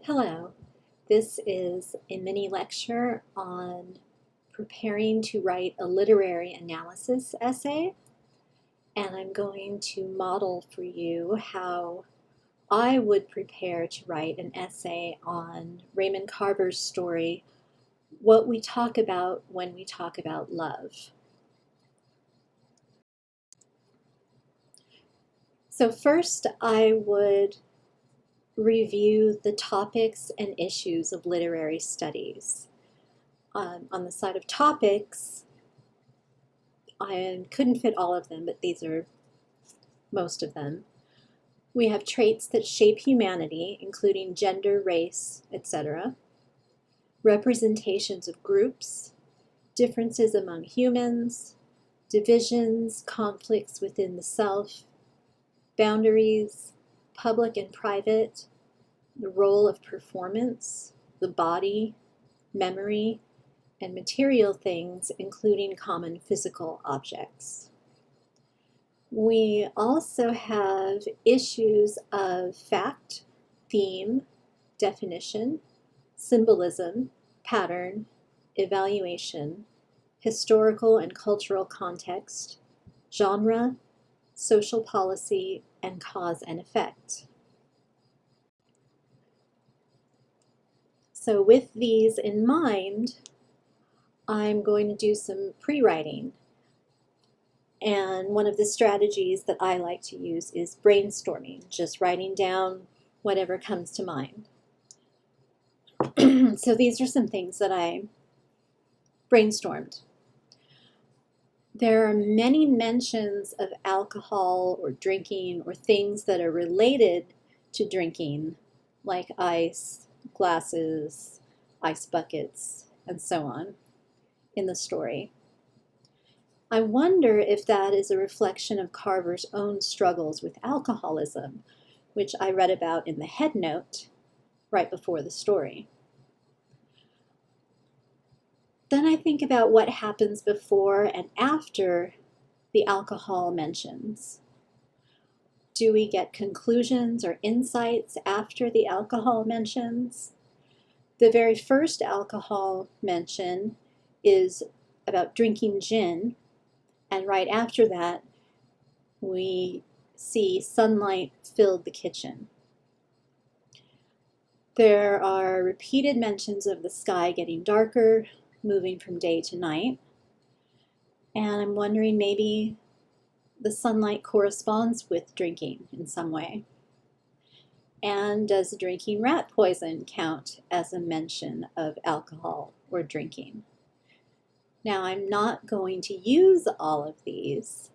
Hello, this is a mini lecture on preparing to write a literary analysis essay, and I'm going to model for you how I would prepare to write an essay on Raymond Carver's story, What We Talk About When We Talk About Love. So first I would review the topics and issues of literary studies. On the side of topics, I couldn't fit all of them, but these are most of them. We have traits that shape humanity, including gender, race, etc., representations of groups, differences among humans, divisions, conflicts within the self, boundaries, public and private, the role of performance, the body, memory, and material things, including common physical objects. We also have issues of fact, theme, definition, symbolism, pattern, evaluation, historical and cultural context, genre, social policy, and cause and effect. So with these in mind, I'm going to do some pre-writing. And one of the strategies that I like to use is brainstorming, just writing down whatever comes to mind. So these are some things that I brainstormed. There are many mentions of alcohol or drinking or things that are related to drinking, like ice, glasses, ice buckets, and so on, in the story. I wonder if that is a reflection of Carver's own struggles with alcoholism, which I read about in the headnote right before the story. Then I think about what happens before and after the alcohol mentions. Do we get conclusions or insights after the alcohol mentions? The very first alcohol mention is about drinking gin, and right after that, we see sunlight filled the kitchen. There are repeated mentions of the sky getting darker, moving from day to night. And I'm wondering maybe the sunlight corresponds with drinking in some way. And does drinking rat poison count as a mention of alcohol or drinking? Now, I'm not going to use all of these.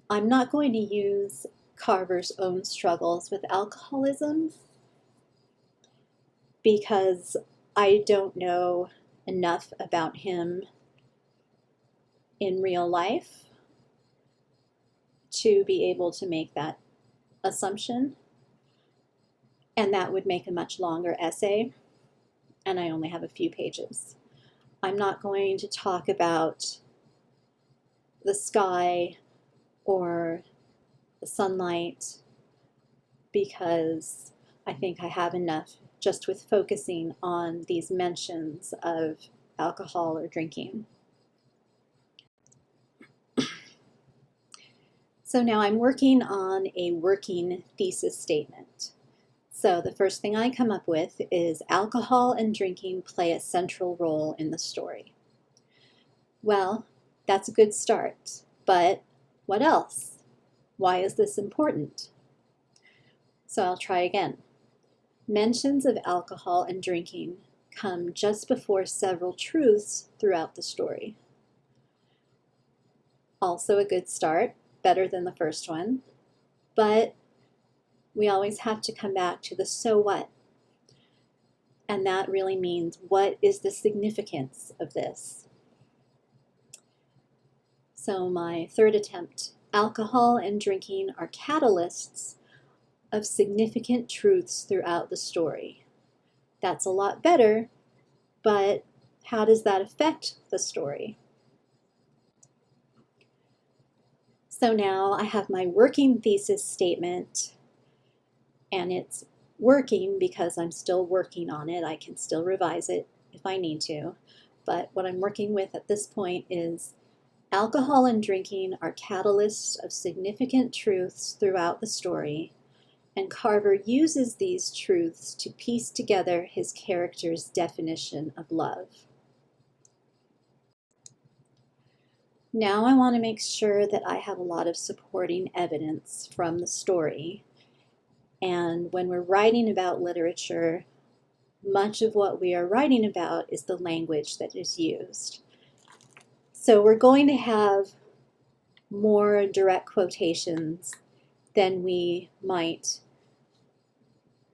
I'm not going to use Carver's own struggles with alcoholism because I don't know enough about him in real life to be able to make that assumption. And that would make a much longer essay, and I only have a few pages. I'm not going to talk about the sky or the sunlight because I think I have enough just with focusing on these mentions of alcohol or drinking. So now I'm working on a working thesis statement. So the first thing I come up with is alcohol and drinking play a central role in the story. Well, that's a good start, but what else? Why is this important? So I'll try again. Mentions of alcohol and drinking come just before several truths throughout the story. Also a good start, better than the first one, but we always have to come back to the so what. And that really means, what is the significance of this? So my third attempt, alcohol and drinking are catalysts of significant truths throughout the story. That's a lot better, but how does that affect the story? So now I have my working thesis statement, and it's working because I'm still working on it. I can still revise it if I need to. But what I'm working with at this point is alcohol and drinking are catalysts of significant truths throughout the story, and Carver uses these truths to piece together his character's definition of love. Now I want to make sure that I have a lot of supporting evidence from the story. And when we're writing about literature, much of what we are writing about is the language that is used. So we're going to have more direct quotations than we might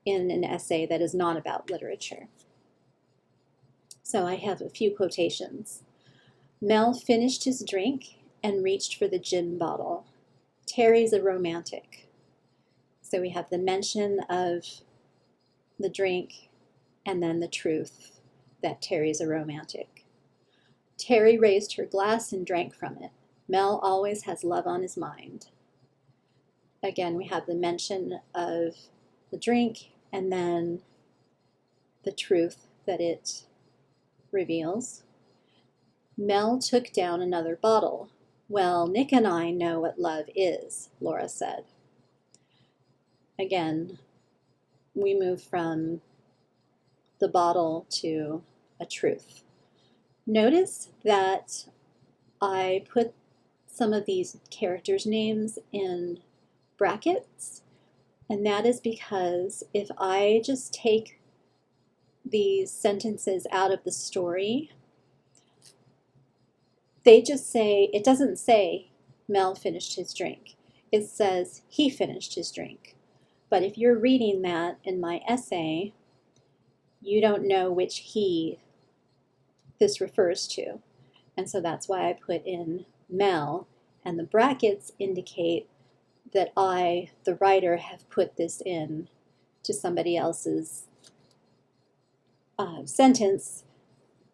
in an essay that is not about literature. So I have a few quotations. Mel finished his drink and reached for the gin bottle. Terry's a romantic. So we have the mention of the drink and then the truth that Terry's a romantic. Terry raised her glass and drank from it. Mel always has love on his mind. Again, we have the mention of the drink and then the truth that it reveals. Mel took down another bottle. Well, Nick and I know what love is, Laura said. Again, we move from the bottle to a truth. Notice that I put some of these characters' names in brackets, and that is because if I just take these sentences out of the story, they just say, it doesn't say Mel finished his drink. It says he finished his drink. But if you're reading that in my essay, you don't know which he this refers to. And so that's why I put in Mel, and the brackets indicate that I, the writer, have put this in to somebody else's sentence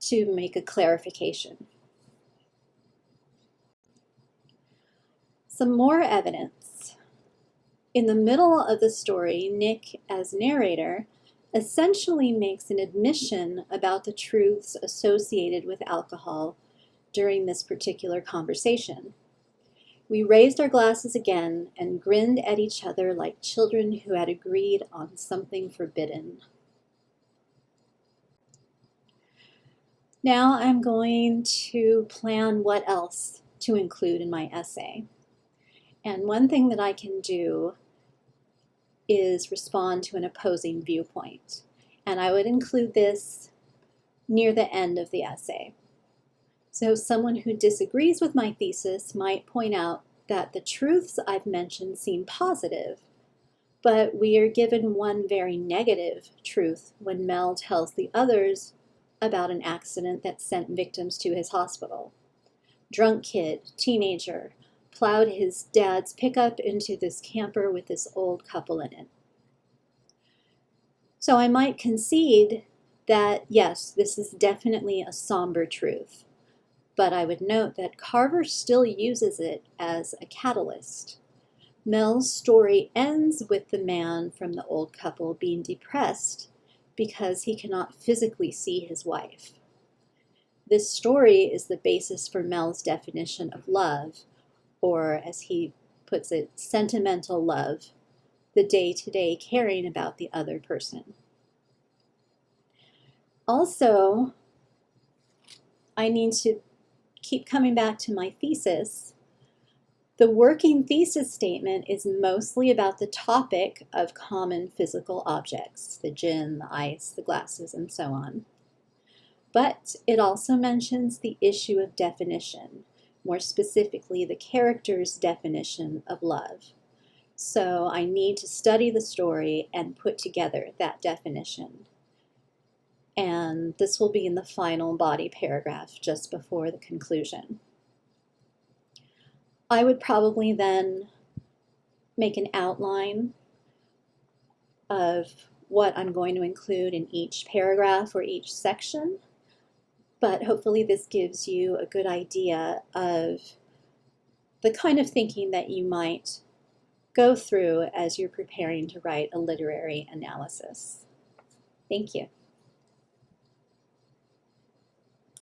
to make a clarification. Some more evidence. In the middle of the story, Nick, as narrator, essentially makes an admission about the truths associated with alcohol during this particular conversation. We raised our glasses again and grinned at each other like children who had agreed on something forbidden. Now I'm going to plan what else to include in my essay. And one thing that I can do is respond to an opposing viewpoint. And I would include this near the end of the essay. So someone who disagrees with my thesis might point out that the truths I've mentioned seem positive, but we are given one very negative truth when Mel tells the others about an accident that sent victims to his hospital. Drunk kid, teenager, plowed his dad's pickup into this camper with this old couple in it. So I might concede that, yes, this is definitely a somber truth, but I would note that Carver still uses it as a catalyst. Mel's story ends with the man from the old couple being depressed because he cannot physically see his wife. This story is the basis for Mel's definition of love, or as he puts it, sentimental love, the day-to-day caring about the other person. Also, I need to keep coming back to my thesis. The working thesis statement is mostly about the topic of common physical objects, the gin, the ice, the glasses, and so on. But it also mentions the issue of definition, more specifically the character's definition of love. So I need to study the story and put together that definition. And this will be in the final body paragraph just before the conclusion. I would probably then make an outline of what I'm going to include in each paragraph or each section, but hopefully this gives you a good idea of the kind of thinking that you might go through as you're preparing to write a literary analysis. Thank you.